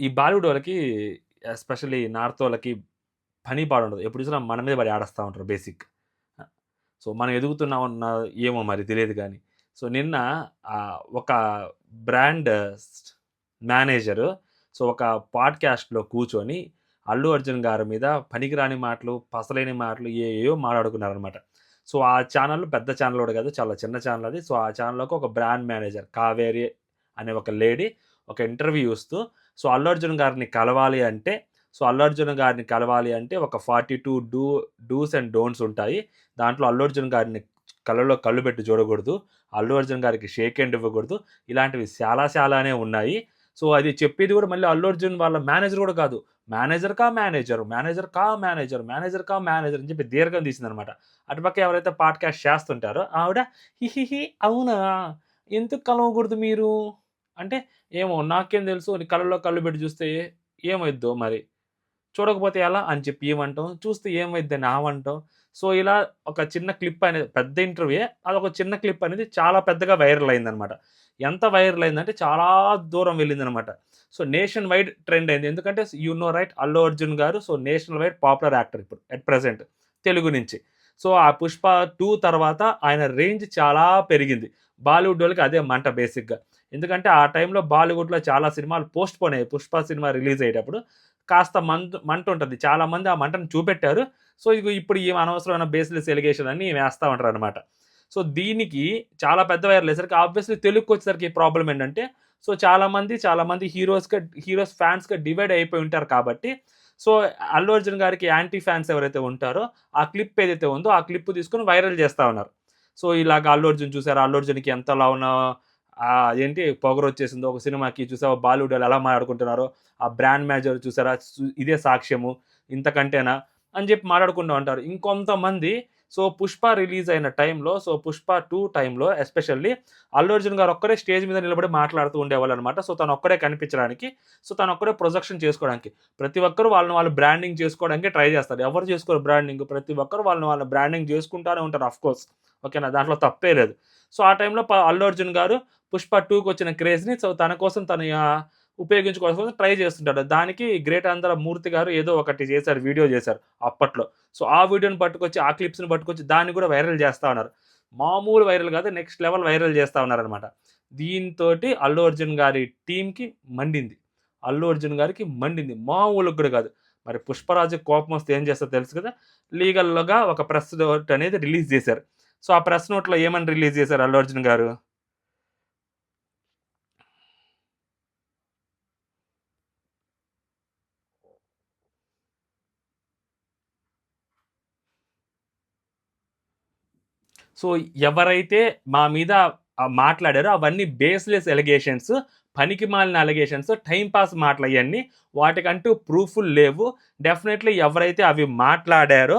ఈ బాలీవుడ్ వాళ్ళకి especially north వాళ్ళకి పని పాడుండదు. ఎప్పుడు చూసినా మన మీద పడి ఆడస్తా ఉంటారు బేసిక్. సో, మనం ఎదుగుతున్నామన్న ఏమో మరి తెలీదు గానీ. సో, నిన్న ఒక బ్రాండ్ మేనేజరు ఒక పాడ్‌కాస్ట్‌లో కూర్చొని 'అల్లు అర్జున్' గారి మీద పనికిరాని మాటలు, పసలేని మాటలు ఏయేయో మాట్లాడుకున్నారనమాట. సో, ఆ ఛానెల్ పెద్ద ఛానెల్ కూడా కాదు. చాలా చిన్న ఛానెల్ అది. సో, ఆ ఛానెల్‌లోకి ఒక బ్రాండ్ మేనేజర్ కావేరి అనే ఒక లేడీ ఒక ఇంటర్వ్యూ ఇస్తూ 'అల్లు అర్జున్' గారిని కలవాలి అంటే 'అల్లు అర్జున్' గారిని కలవాలి అంటే ఒక 42 డూస్ అండ్ డోంట్స్ ఉంటాయి. దాంట్లో 'అల్లు అర్జున్' గారిని కళ్ళలో కళ్ళు పెట్టి చూడకూడదు. 'అల్లు అర్జున్' గారికి షేక్ హ్యాండ్ ఇవ్వకూడదు. ఇలాంటివి చాలా చాలానే ఉన్నాయి. అది చెప్పేది కూడా మళ్ళీ 'అల్లు అర్జున్' వాళ్ళ మేనేజర్ కూడా కాదు. మేనేజర్ కా మేనేజర్, మేనేజర్ కా మేనేజర్, మేనేజర్ కా మేనేజర్ అని చెప్పి దీర్ఘం తీసిందనమాట. అటుపక్క ఎవరైతే పాడ్‌కాస్ట్ చేస్తుంటారో ఆవిడ హిహిహి అవునా! ఎందుకు కలవకూడదు మీరు? అంటే ఏమో నాకేం తెలుసు నీ కళ్ళలో కళ్ళు పెట్టి చూస్తే ఏమైద్దో మరి. చూడకపోతే ఎలా అని చెప్పి ఈమంటాం. చూస్తే ఏమైద్దని ఆమంటాం. ఇలా ఒక చిన్న క్లిప్ అనేది పెద్ద ఇంటర్వ్యూయే. అదొక చిన్న క్లిప్ అనేది చాలా పెద్దగా వైరల్ అయిందనమాట. ఎంత వైరల్ అయిందంటే చాలా దూరం వెళ్ళిందనమాట. నేషన్ వైడ్ ట్రెండ్ అయింది. ఎందుకంటే రైట్ 'అల్లు అర్జున్' గారు నేషనల్ వైడ్ పాపులర్ యాక్టర్ ఇప్పుడు అట్ ప్రెజెంట్ తెలుగు నుంచి. ఆ 'పుష్ప 2' తర్వాత ఆయన రేంజ్ చాలా పెరిగింది. బాలీవుడోళ్ళకి అదే మంట బేసిక్‌గా. ఎందుకంటే ఆ టైంలో బాలీవుడ్‌లో చాలా సినిమాలు పోస్ట్‌పోన్ అయ్యాయి. 'పుష్ప' సినిమా రిలీజ్ అయ్యేటప్పుడు. కాస్త మంటుంటది. చాలా మంది ఆ మంటను చూపెట్టారు. ఇగో ఇప్పుడు ఈమె అనవసరమైన బేస్‌లెస్ ఎలిగేషన్ అన్నీ వేస్తా ఉంటారనమాట. దీనికి చాలా పెద్ద వైరల్ అయ్యేసరికి ఆబ్వియస్‌లీ తెలుగుకొచ్చేసరికి ప్రాబ్లమ్ ఏంటంటే, చాలా మంది హీరోస్ ఫాన్స్‌గా డివైడ్ అయిపోయి ఉంటారు కాబట్టి, సో, 'అల్లు అర్జున్' గారికి యాంటీ ఫాన్స్ ఎవరైతే ఉంటారో, ఆ క్లిప్ ఏదైతే ఉందో, ఆ క్లిప్ తీసుకొని వైరల్ చేస్తా ఉన్నారు. ఇలాగ 'అల్లు అర్జున్' చూసారా? 'అల్లు అర్జున్‌కి ఎంతలా ఏంటి పొగరొచ్చేసిందో ఒక సినిమాకి చూసావా బాలీవుడోళ్ళు ఎలా మాట్లాడుకుంటున్నారో, ఆ బ్రాండ్ మేనేజర్ చూసారా? ఇదే సాక్ష్యము. ఇంతకంటేనా? అని చెప్పి మాట్లాడుకుంటూ ఉంటారు. ఇంకొంతమంది 'పుష్ప' రిలీజ్ అయిన టైంలో 'పుష్ప 2' టైంలో ఎస్పెషల్లీ 'అల్లు అర్జున్' గారు ఒక్కరే స్టేజ్ మీద నిలబడి మాట్లాడుతూ ఉండేవాళ్ళనమాట. తనొక్కడే కనిపించడానికి. తనొక్కడే ప్రొజెక్షన్ చేసుకోవడానికి. ప్రతి ఒక్కరు వాళ్ళని వాళ్ళు బ్రాండింగ్ చేసుకోవడానికే ట్రై చేస్తారు. ఎవరు చేసుకోరు బ్రాండింగ్. ప్రతి ఒక్కరు వాళ్ళని వాళ్ళు బ్రాండింగ్ చేసుకుంటానే ఉంటారు ఆఫ్‌కోర్స్. ఓకేనా? దాంట్లో తప్పే లేదు. ఆ టైంలో 'అల్లు అర్జున్' గారు 'పుష్ప 2'కొచ్చిన క్రేజ్‌ని తన కోసం తను ఉపయోగించుకోవడం కోసం ట్రై చేస్తుంటాడు. దానికి 'గ్రేట్ ఆంధ్ర మూర్తి' గారు ఏదో ఒకటి చేశారు. వీడియో చేశారు అప్పట్లో. ఆ వీడియోని పట్టుకొచ్చి, ఆ క్లిప్స్‌ని పట్టుకొచ్చి దాన్ని కూడా వైరల్ చేస్తా ఉన్నారు. మామూలు వైరల్ కాదు. నెక్స్ట్ లెవెల్ వైరల్ చేస్తా ఉన్నారనమాట. దీంతోటి 'అల్లు అర్జున్' గారి టీమ్‌కి మండింది. 'అల్లు అర్జున్' గారికి మండింది. మామూలుగా కూడా కాదు. మరి 'పుష్పరాజుకి' కోపమొస్తే ఏం చేస్తారో తెలుసు కదా! లీగల్‌గా ఒక ప్రెస్ నోట్ అనేది రిలీజ్ చేశారు. ఆ ప్రెస్ నోట్‌లో ఏమని రిలీజ్ చేశారు 'అల్లు అర్జున్' గారు? సో, ఎవరైతే మా మీద మాట్లాడారో అవన్నీ బేస్‌లెస్ అలిగేషన్స్, పనికిమాలిన అలిగేషన్స్, టైమ్ పాస్ మాటలయన్నీ. వాటికంటూ ప్రూఫులు లేవు. డెఫినైట్‌లీ ఎవరైతే అవి మాట్లాడారో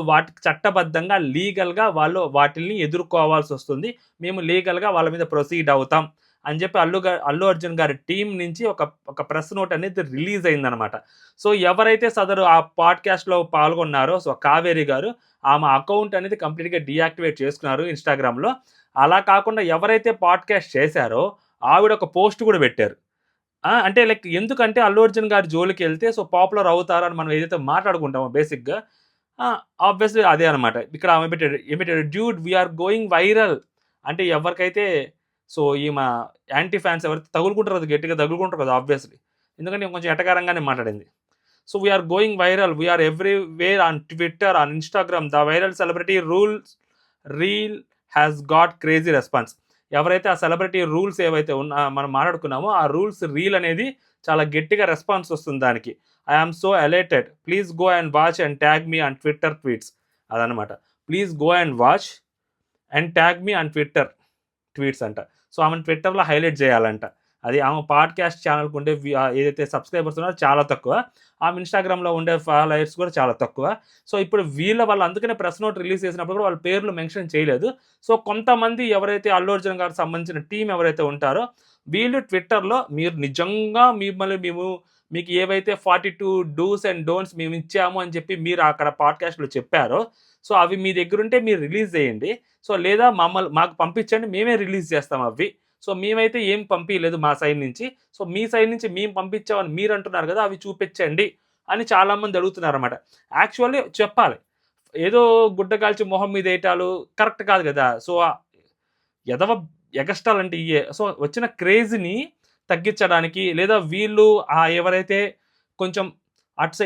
వాటికి చట్టబద్ధంగా, లీగల్‌గా వాళ్ళు వాటిల్ని ఎదుర్కోవాల్సొస్తుంది. మేము లీగల్‌గా వాళ్ళ మీద ప్రొసీడ్ అవుతాం అని చెప్పి 'అల్లు అర్జున్' గారి టీమ్ నుంచి ఒక ప్రెస్ నోట్ అనేది రిలీజ్ అయిందనమాట. ఎవరైతే సదరు ఆ పాడ్‌కాస్ట్‌లో పాల్గొన్నారో కావేరి గారు ఆమె అకౌంట్ అనేది కంప్లీట్‌గా డీయాక్టివేట్ చేసుకున్నారు ఇన్‌స్టాగ్రామ్‌లో. అలా కాకుండా ఎవరైతే పాడ్‌కాస్ట్ చేశారో ఆవిడ ఒక పోస్ట్ కూడా పెట్టారు. అంటే లైక్ ఎందుకంటే 'అల్లు అర్జున్' గారి జోలికెళ్తే పాపులర్ అవుతారని మనం ఏదైతే మాట్లాడుకుంటామో బేసిక్‌గా ఆబ్వియస్‌లీ అదే అనమాట. ఇక్కడ ఆమె పెట్టాడు. ఏం పెట్టాడు? Dude we are going viral. అంటే ఎవరికైతే ఈమె యాంటీ ఫాన్స్ ఎవరైతే తగులుకుంటారో అది గట్టిగా తగులుకుంటారు కదా! ఆబ్వియస్‌లీ. ఎందుకంటే ఈమె కొంచెం ఎటకారంగానే మాట్లాడింది. We are going viral. We are everywhere on Twitter, on Instagram. The viral celebrity rules reel has got crazy response. ఎవరైతే ఆ సెలబ్రిటీ రూల్స్ ఏవైతే మనం మాట్లాడుకున్నామో ఆ రూల్స్ రీల్ అనేది చాలా గట్టిగా రెస్పాన్స్ వస్తుంది దానికి. I am so elated. Please go and watch and tag me on Twitter tweets. అదనమాట. Please go and watch and tag me on Twitter tweets అంట. ఆమెను ట్విట్టర్‌లో హైలైట్ చేయాలంట. అది ఆమె పాడ్‌కాస్ట్ ఛానెల్‌కి ఉండే ఏదైతే సబ్‌స్క్రైబర్స్ ఉన్నారో చాలా తక్కువ. ఆమె ఇన్‌స్టాగ్రామ్‌లో ఉండే ఫాలోయర్స్ కూడా చాలా తక్కువ. ఇప్పుడు వాళ్ళు అందుకనే ప్రెస్ నోట్ రిలీజ్ చేసినప్పుడు కూడా వాళ్ళ పేర్లు మెన్షన్ చేయలేదు. కొంతమంది ఎవరైతే 'అల్లు అర్జున్' గారికి సంబంధించిన టీమ్ ఎవరైతే ఉంటారో వీళ్ళు ట్విట్టర్‌లో మీరు నిజంగా మీకు ఏవైతే 42 డూస్ అండ్ డోంట్స్ మేమిచ్చాము అని చెప్పి మీరు అక్కడ పాడ్‌కాస్ట్‌లో చెప్పారో అవి మీ దగ్గరుంటే మీరు రిలీజ్ చేయండి. లేదా మాకు పంపించండి మేమే రిలీజ్ చేస్తాం అవి. సో మేమైతే ఏం పంపించలేదు మా సైడ్ నుంచి. సో మీ సైడ్ నుంచి మేము పంపించామని మీరు అంటున్నారు కదా, అవి చూపించండి అని చాలామంది అడుగుతున్నారన్నమాట. యాక్చువల్లీ చెప్పాలి. ఏదో గుడ్డ కాల్చి మొహం మీద ఏయటాలు కరెక్ట్ కాదు కదా! సో, ఎదవ ఎగస్ట్రాలంటే ఇయ్యే. సో, వచ్చిన క్రేజ్‌ని తగ్గించడానికి లేదా వీళ్ళు ఎవరైతే కొంచెం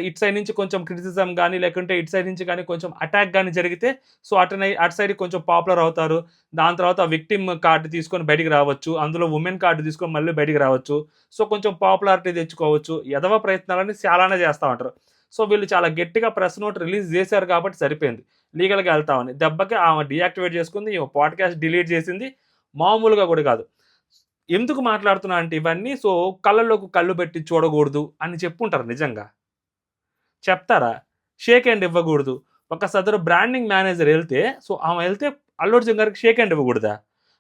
ఇటు సైడ్ నుంచి కొంచెం క్రిటిసిజం గాని, లేకుంటే ఇటు సైడ్ నుంచి గాని కొంచెం అటాక్ గాని జరిగితే సో, అటు సైడ్ కొంచెం పాపులర్ అవుతారు. దాని తర్వాత విక్టిమ్ కార్డ్ తీసుకొని బయటికి రావచ్చు. అందులో వుమెన్ కార్డ్ తీసుకొని మళ్ళీ బయటికి రావచ్చు. సో, కొంచెం పాపులారిటీ తెచ్చుకోవచ్చు. ఎదవ ప్రయత్నాలన్నీ చాలానే చేస్తా ఉంటారు. సో, వీళ్ళు చాలా గట్టిగా ప్రెస్ నోట్ రిలీజ్ చేశారు కాబట్టి సరిపోయింది. లీగల్‌గా ఎళ్తామని. దెబ్బకి ఆమె డీయాక్టివేట్ చేసుకుంది. ఈమె పాడ్‌కాస్ట్ డిలీట్ చేసింది. మామూలుగా కూడా కాదు. ఎందుకు మాట్లాడుతున్నా అంటే ఇవన్నీ సో, కళ్ళలోకి కళ్ళు పెట్టి చూడకూడదు అని చెప్పుంటారు నిజంగా. చెప్తారా? షేక్ హ్యాండ్ ఇవ్వకూడదు. ఒక సదరు బ్రాండింగ్ మేనేజర్ ఎళ్తే సో, ఆమె ఎళ్తే అల్లు అర్జున్ గారికి షేక్ హ్యాండ్ ఇవ్వకూడదా?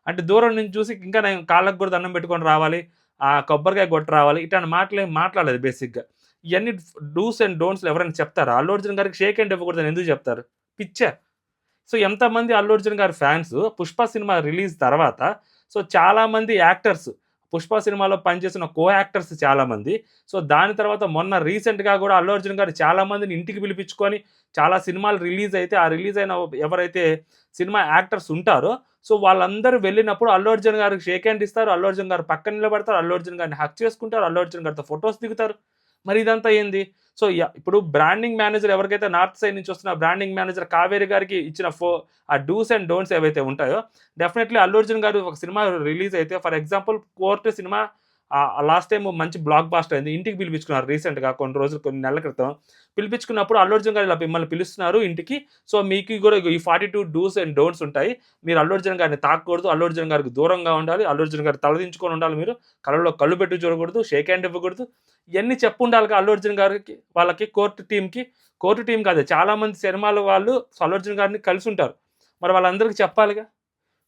అంటే దూరం నుంచి చూసి ఇంకా నేను కాళ్ళకి కూడా దండం పెట్టుకొని రావాలి. కొబ్బరికాయ కొట్టి రావాలి. ఇట్లాంటి మాటలేం మాట్లాడలేదు బేసిక్‌గా. ఇయన్నీ డూస్ అండ్ డోంట్స్‌లు ఎవరైనా చెప్తారా? అల్లు అర్జున్ గారికి షేక్ హ్యాండ్ ఇవ్వకూడదని ఎందుకు చెప్తారు? పిచ్చా? సో, ఎంతమంది అల్లు అర్జున్ గారి ఫ్యాన్స్ 'పుష్ప' సినిమా రిలీజ్ తర్వాత సో, చాలామంది యాక్టర్స్ 'పుష్ప' సినిమాలో పనిచేసిన కో యాక్టర్స్ చాలామంది. సో, దాని తర్వాత మొన్న రీసెంట్‌గా గూడా అల్లు అర్జున్ గారు చాలామందిని ఇంటికి పిలిపించుకొని చాలా సినిమాలు రిలీజ్ అయితే, ఆ రిలీజ్ అయిన ఎవరైతే సినిమా యాక్టర్స్ ఉంటారో సో, వాళ్ళందరూ వెళ్ళినప్పుడు అల్లు అర్జున్ గారికి షేక్ హ్యాండ్ ఇస్తారు. అల్లు అర్జున్ గారు పక్కన నిలబడతారు. అల్లు అర్జున్ గారిని హగ్ చేసుకుంటారు. అల్లు అర్జున్ గారితో ఫోటోస్ దిగుతారు. మరి ఇదంతా ఏంది? సో, ఇప్పుడు బ్రాండింగ్ మేనేజర్ ఎవరికైతే నార్త్ సైడ్ నుంచి వస్తున్న బ్రాండింగ్ మేనేజర్ కావేరి గారికి ఇచ్చిన ఆ డూస్ అండ్ డోంట్స్ ఏవైతే ఉంటాయో డెఫినెట్లీ అల్లు అర్జున్ గారు ఒక సినిమా రిలీజ్ అయితే for example 'court' cinema last time మంచి బ్లాక్ బాస్టర్ అయింది. ఇంటికి పిలిపించుకున్నారు రీసెంట్‌గా కొన్ని నెలల క్రితం. పిలిపించుకున్నప్పుడు అల్లు అర్జున్ గారు ఇలా మిమ్మల్ని పిలుస్తున్నారు ఇంటికి. సో, మీకు కూడా ఈ 42 డూస్ అండ్ డోంట్స్ ఉంటాయి. మీరు అల్లు అర్జున్ గారిని తాకకూడదు. అల్లు అర్జున్ గారికి దూరంగా ఉండాలి. అల్లు అర్జున్ గారు తలదించుకొని ఉండాలి మీరు. కళ్ళలో కళ్ళు పెట్టి చూడకూడదు. షేక్ హ్యాండ్ ఇవ్వకూడదు. ఇయన్నీ చెప్పుండాలిగా అల్లు అర్జున్ గారికి వాళ్ళకి కోర్ట్ టీమ్‌కి. కోర్ట్ టీమ్ కాదు చాలామంది సినిమాల వాళ్ళు అల్లు అర్జున్ గారిని కలిసుంటారు. మరి వాళ్ళందరికి చెప్పాలిగా.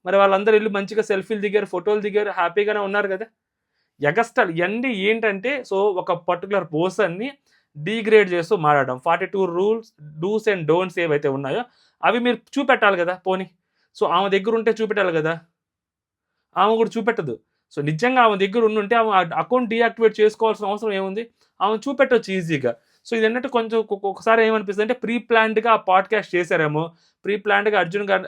మరి వాళ్ళందరూ ఎళ్లి మంచిగా సెల్ఫీలు దిగారు, ఫోటోలు దిగారు, హ్యాపీగానే ఉన్నారు గదా! ఎగస్ట్రాలు ఇయన్నీ ఏంటంటే సో, ఒక పర్టిక్యులర్ పర్సన్‌ని డీగ్రేడ్ చేస్తూ మాట్లాడడం. 42 రూల్స్, డూస్ అండ్ డోంట్స్ ఏవైతే ఉన్నాయో అవి మీరు చూపెట్టాలి గదా! పోనీ. సో, ఆమె దగ్గరుంటే చూపెట్టాలి గదా! ఆమె కూడా చూపెట్టదు. సో, నిజంగా ఆమె దగ్గర ఉండుంటే ఆమె అకౌంట్ డీయాక్టివేట్ చేసుకోవాల్సిన అవసరం ఏముంది? ఆమె చూపెట్టొచ్చు ఈజీగా. సో, ఇదేంటంటే కొంచెం ఒక్కొక్కసారి ఏమనిపిస్తదంటే ప్రీ ప్లాన్డ్‌గా ఆ పాడ్‌కాస్ట్ చేశారేమో, ప్రీ ప్లాన్డ్‌గా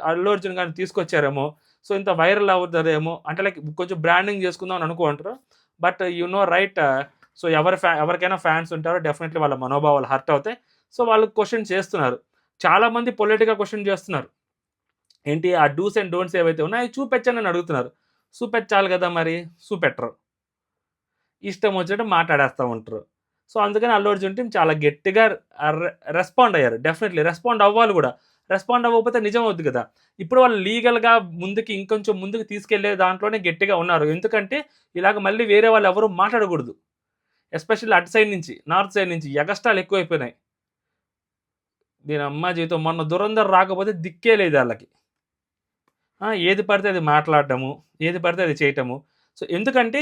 అల్లు అర్జున్ గారిని తీసుకొచ్చారేమో, సో, ఇంత వైరల్ అవుతదేమో అంటే లైక్ కొంచెం బ్రాండింగ్ చేసుకుందాం అని అనుకుంటారు. But you know right so, ఎవరికైనా ఫ్యాన్స్ ఉంటారో డెఫినెట్‌లీ వాళ్ళ మనోభావాలు హర్ట్ అవుతాయి. సో, వాళ్ళు క్వెషన్ చేస్తున్నారు. చాలామంది పొలైట్‌గా క్వెషన్ చేస్తున్నారు. ఏంటి ఆ డూస్ అండ్ డోంట్స్ ఏవైతే ఉన్నాయో అవి చూపెచ్చండి అని అడుగుతున్నారు. చూపెచ్చాలి గదా మరి! చూపెట్టరు. ఇష్టం వచ్చినట్టు మాట్లాడేస్తా ఉంటారు. సో, అందుకని అల్లు అర్జున్ టీమ్ చాలా గట్టిగా రెస్పాండ్ అయ్యారు. డెఫినెట్‌లీ రెస్పాండ్ అవ్వాలి గూడా. రెస్పాండ్ అవ్వకపోతే నిజం అవుద్ది గదా! ఇప్పుడు వాళ్ళు లీగల్‌గా ఇంకొంచెం ముందుకు తీసుకెళ్ళే దాంట్లోనే గట్టిగా ఉన్నారు. ఎందుకంటే ఇలాగ మళ్ళీ వేరే వాళ్ళు ఎవరు మాట్లాడకూడదు. ఎస్పెషల్లీ అటు సైడ్ నుంచి, నార్త్ సైడ్ నుంచి ఎగస్ట్రాలు ఎక్కువైపోయినాయి. దీనమ్మ జీవితం మొన్న 'దురంధర్' రాకపోతే దిక్కే లేదు ఆళ్ళకి. ఏది పడితే అది మాట్లాడడము, ఏది పడితే అది చేయటము. సో, ఎందుకంటే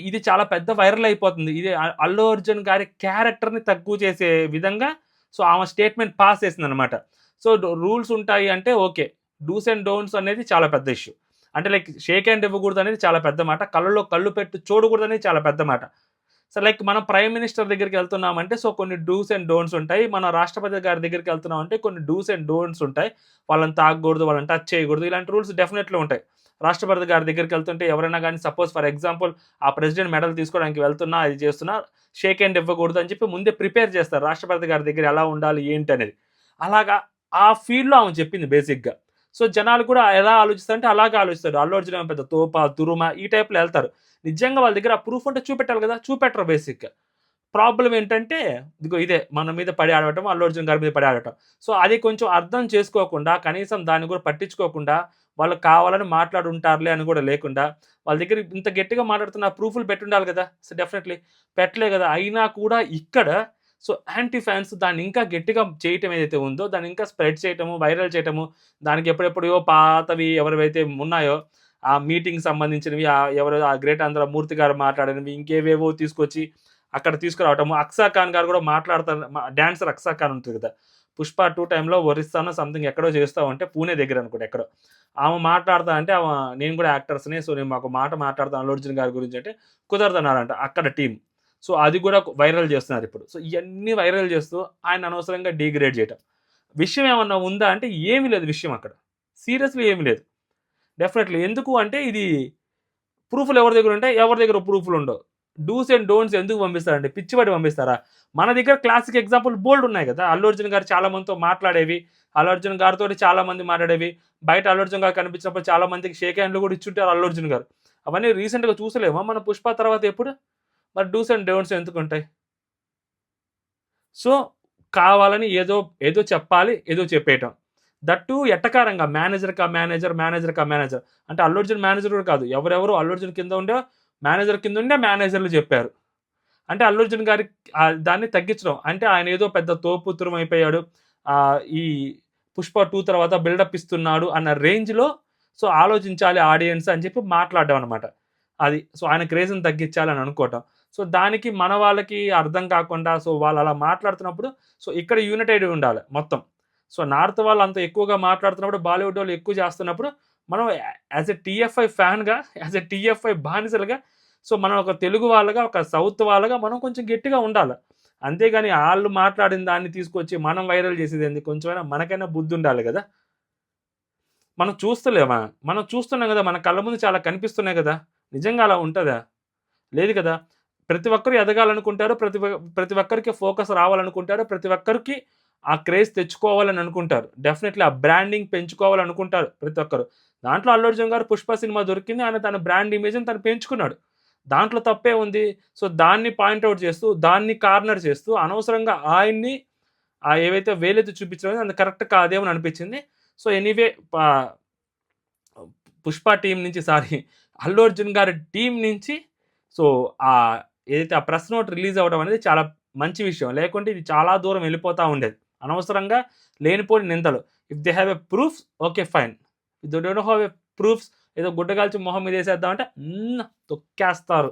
ఇది చాలా పెద్ద వైరల్ అయిపోతుంది. ఇది అల్లు అర్జున్ గారి క్యారెక్టర్‌ని తక్కువ చేసే విధంగా సో, ఆమె స్టేట్మెంట్ పాస్ చేసిందనమాట. సో, రూల్స్ ఉంటాయి అంటే ఓకే. డూస్ అండ్ డోంట్స్ అనేది చాలా పెద్ద ఇష్యూ. అంటే లైక్ షేక్ హ్యాండ్ ఇవ్వకూడదనేది చాలా పెద్ద మాట. కళ్ళలో కళ్ళు పెట్టి చూడకూడదనేది చాలా పెద్ద మాట. సో, లైక్ మనం ప్రైమ్ మినిస్టర్ దగ్గరికెళ్తున్నామంటే సో, కొన్ని డూస్ అండ్ డోంట్స్ ఉంటాయి. మన రాష్ట్రపతి గారి దగ్గరికెళ్తున్నామంటే కొన్ని డూస్ అండ్ డోంట్స్ ఉంటాయి. వాళ్ళని తాకకూడదు, వాళ్ళని టచ్ చేయకూడదు. ఇలాంటి రూల్స్ డెఫినెట్‌లీ ఉంటాయి. రాష్ట్రపతి గారి దగ్గరికెళ్తుంటే ఎవరైనా గానీ సపోజ్ ఫర్ ఎగ్జాంపుల్ ఆ ప్రెసిడెంట్ మెడల్ తీసుకోవడానికి వెళ్తున్నా, అది చేస్తున్నా షేక్ హ్యాండ్ ఇవ్వకూడదు అని చెప్పి ముందే ప్రిపేర్ చేస్తారు. రాష్ట్రపతి గారి దగ్గర ఎలా ఉండాలి, ఏంటి అనేది. అలాగా ఆ ఫీల్డ్‌లో ఆమె చెప్పింది బేసిక్‌గా. సో, జనాలు కూడా ఎలా ఆలోచిస్తారంటే అలాగే ఆలోచిస్తారు. అల్లు అర్జున్ ఏమో పెద్ద తోప, తురుమ ఈ టైప్‌లో ఎళ్తారు. నిజంగా వాళ్ళ దగ్గర ఆ ప్రూఫ్ ఉంటే చూపెట్టాలి గదా! చూపెట్టరు బేసిక్‌గా. ప్రాబ్లమ్ ఏంటంటే ఇదిగో ఇదే మన మీద పడి ఆడటం, అల్లు అర్జున్ గారి మీద పడి ఆడటం. సో, అది కొంచెం అర్థం చేసుకోకుండా, కనీసం దాన్ని కూడా పట్టించుకోకుండా, వాళ్ళు కావాలని మాట్లాడుంటారులే అని కూడా లేకుండా, వాళ్ళ దగ్గర ఇంత గట్టిగా మాట్లాడుతున్న ప్రూఫ్‌లు పెట్టుండాలి గదా! సో, డెఫినెట్‌లీ పెట్టలే గదా! అయినా కూడా ఇక్కడ సో, యాంటీ ఫ్యాన్స్ దాన్ని ఇంకా గట్టిగా చేయటం ఏదైతే ఉందో, దాన్ని ఇంకా స్ప్రెడ్ చేయటము, వైరల్ చేయటము, దానికి ఎప్పుడెప్పుడో పాతవి ఎవరివైతే ఉన్నాయో, ఆ మీటింగ్‌కి సంబంధించినవి ఎవరో ఆ గ్రేట్ ఆంధ్ర మూర్తి గారు మాట్లాడినవి, ఇంకేవేవో తీసుకొచ్చి అక్కడ తీసుకురావటము. 'అక్సా ఖాన్' గారు గూడా మాట్లాడతారు. డాన్సర్ 'అక్సా ఖాన్' ఉంటది గదా! పుష్ప 2 టైంలో ఒరిస్సానో సంథింగ్ ఎక్కడో చేస్తా ఉంటే పూణే దగ్గర అనుకుంటా ఎక్కడో. ఆమె మాట్లాడతా అంటే నేను కూడా యాక్టర్స్‌ని. సో నేను ఒక మాట మాట్లాడతాను అల్లు అర్జున్ గారి గురించి అంటే కుదరదన్నారంట అక్కడ టీమ్. సో అది కూడా వైరల్ చేస్తున్నారు ఇప్పుడు. సో ఇయన్నీ వైరల్ చేస్తూ ఆయన అనవసరంగా డీగ్రేడ్ చేయటం. విషయం ఏమన్నా ఉందా అంటే ఏమీ లేదు విషయం అక్కడ. సీరియస్‌లీ ఏమీ లేదు. డెఫినెట్‌లీ. ఎందుకు అంటే ఇది ప్రూఫ్‌లు ఎవరి దగ్గర ఉంటాయి? ఎవరి దగ్గర ప్రూఫ్‌లు ఉండవు. డూస్ అండ్ డోంట్స్ ఎందుకు పంపిస్తారండి? పిచ్చివాడి పంపిస్తారా? మన దగ్గర క్లాసిక్ ఎగ్జాంపుల్ బోలెడు ఉన్నాయి కదా! అల్లు అర్జున్ గారు చాలా మందితో మాట్లాడేవి. అల్లు అర్జున్ గారితోటి చాలా మంది మాట్లాడేవి. బయట అల్లు అర్జున్ గారు కనిపించినప్పుడు చాలా మందికి షేక్ హ్యాండ్‌లు కూడా ఇచ్చుంటారు అల్లు అర్జున్ గారు. అవన్నీ రీసెంట్‌గా చూసలేమా మన 'పుష్ప' తర్వాత ఎప్పుడు? మరి డూస్ అండ్ డోంట్స్ ఎందుకుంటాయి? సో, కావాలని ఏదో చెప్పాలి, ఏదో చెప్పేయటం. దట్ టూ ఎటకారంగా మేనేజర్‌కా మేనేజర్, మేనేజర్‌కా మేనేజర్. అంటే అల్లు అర్జున్ మేనేజర్ కూడా కాదు. ఎవరెవరు అల్లు అర్జున్ కింద మేనేజర్ కిందుండే మేనేజర్‌లు చెప్పారు. అంటే అల్లు అర్జున్ గారి దాన్ని తగ్గించడం. అంటే ఆయన ఏదో పెద్ద తోపుతురం అయిపోయాడు. ఈ 'పుష్ప 2' తర్వాత బిల్డప్ ఇస్తున్నాడు అన్న రేంజ్‌లో సో, ఆలోచించాలి ఆడియన్స్ అని చెప్పి మాట్లాడడం అనమాట. అది. సో, ఆయన క్రేజ్‌ని తగ్గించాలని అనుకోవటం. సో, దానికి మన వాళ్ళకి అర్థం కాకుండా సో, వాళ్ళు అలా మాట్లాడుతున్నప్పుడు సో, ఇక్కడ యూనిటెడ్ ఉండాలి మొత్తం. సో, నార్త్ వాళ్ళు అంత ఎక్కువగా మాట్లాడుతున్నప్పుడు బాలీవుడ్ వాళ్ళు ఎక్కువ చేస్తున్నప్పుడు మనం యాస్ ఎ టీఎఫ్ఐ ఫ్యాన్‌గా, యాస్ ఎ టీఎఫ్ఐ బానిసలుగా సో, మనం ఒక తెలుగు వాళ్ళగా, ఒక సౌత్ వాళ్ళగా మనం కొంచెం గట్టిగా ఉండాల. అంతేగాని ఆళ్ళు మాట్లాడిన దాన్ని తీసుకొచ్చి మనం వైరల్ చేసేదేంది? కొంచెమైనా మనకైనా బుద్ధుండాలి గదా! మనం చూస్తలేమా? మనం చూస్తున్నాం గదా! మన కళ్ళ ముందు చాలా కనిపిస్తున్నాయి గదా! నిజంగా అలా ఉంటదా? లేదు కదా! ప్రతి ఒక్కరు ఎదగాలనుకుంటారు. ప్రతి ఒక్కరికి ఫోకస్ రావాలనుకుంటారు. ప్రతి ఒక్కరికి ఆ క్రేజ్ తెచ్చుకోవాలని అనుకుంటారు. డెఫినెట్‌లీ ఆ బ్రాండింగ్ పెంచుకోవాలనుకుంటారు ప్రతి ఒక్కరు. దాంట్లో అల్లు అర్జున్ గారు 'పుష్ప' సినిమా దొరికింది. ఆయన తన బ్రాండ్ ఇమేజ్‌ని తను పెంచుకున్నాడు. దాంట్లో తప్పే ఉంది. సో, దాన్ని పాయింట్ ఔట్ చేస్తూ, దాన్ని కార్నర్ చేస్తూ అనవసరంగా ఆయన్ని ఏవైతే వేలెత్తి చూపించడం అది కరెక్ట్ కాదేమో అని అనిపించింది. సో, ఎనీవే పా 'పుష్ప' టీమ్ నుంచి అల్లు అర్జున్ గారి టీమ్ నుంచి సో, ఏదైతే ఆ ప్రెస్ నోట్ రిలీజ్ అవ్వడం అనేది చాలా మంచి విషయం. లేకుంటే ఇది చాలా దూరం వెళ్ళిపోతా ఉండేది. అనవసరంగా లేనిపోని నిందలు. If they have a proofs okay fine. If they don't have a proofs ఏదో గుడ్డ కాల్చి మొహం మీద ఏసేద్దాం అంటే తొక్కేస్తారు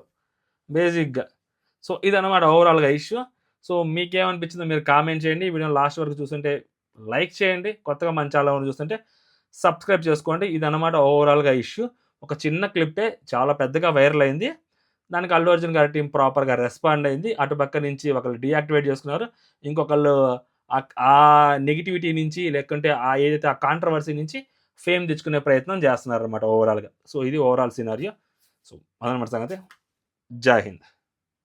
బేసిక్‌గా. సో, ఇదనమాట ఓవరాల్‌గా ఇష్యూ. సో, మీకేమనిపించిందో మీరు కామెంట్ చేయండి. ఈ వీడియోని లాస్ట్ వరకు చూస్తుంటే లైక్ చేయండి. కొత్తగా మన ఛానల్ ఎవరైనా చూస్తుంటే సబ్స్క్రైబ్ చేసుకోండి. ఇదనమాట ఓవరాల్‌గా ఇష్యూ. ఒక చిన్న క్లిప్పే చాలా పెద్దగా వైరల్ అయింది. దానికి అల్లు అర్జున్ గారి టీమ్ ప్రాపర్‌గా రెస్పాండ్ అయింది. అటుపక్క నుంచి ఒకళ్ళు డీయాక్టివేట్ చేసుకున్నారు. ఇంకొకళ్ళు ఆ నెగటివిటీ నుంచి లేకుంటే ఏదైతే ఆ కాంట్రోవర్సీ నుంచి ఫేమ్ తెచ్చుకునే ప్రయత్నం చేస్తున్నారనమాట ఓవరాల్‌గా. సో, ఇది ఓవరాల్ సినారియో. సో, అదనమాట సంగతి. జై హింద్.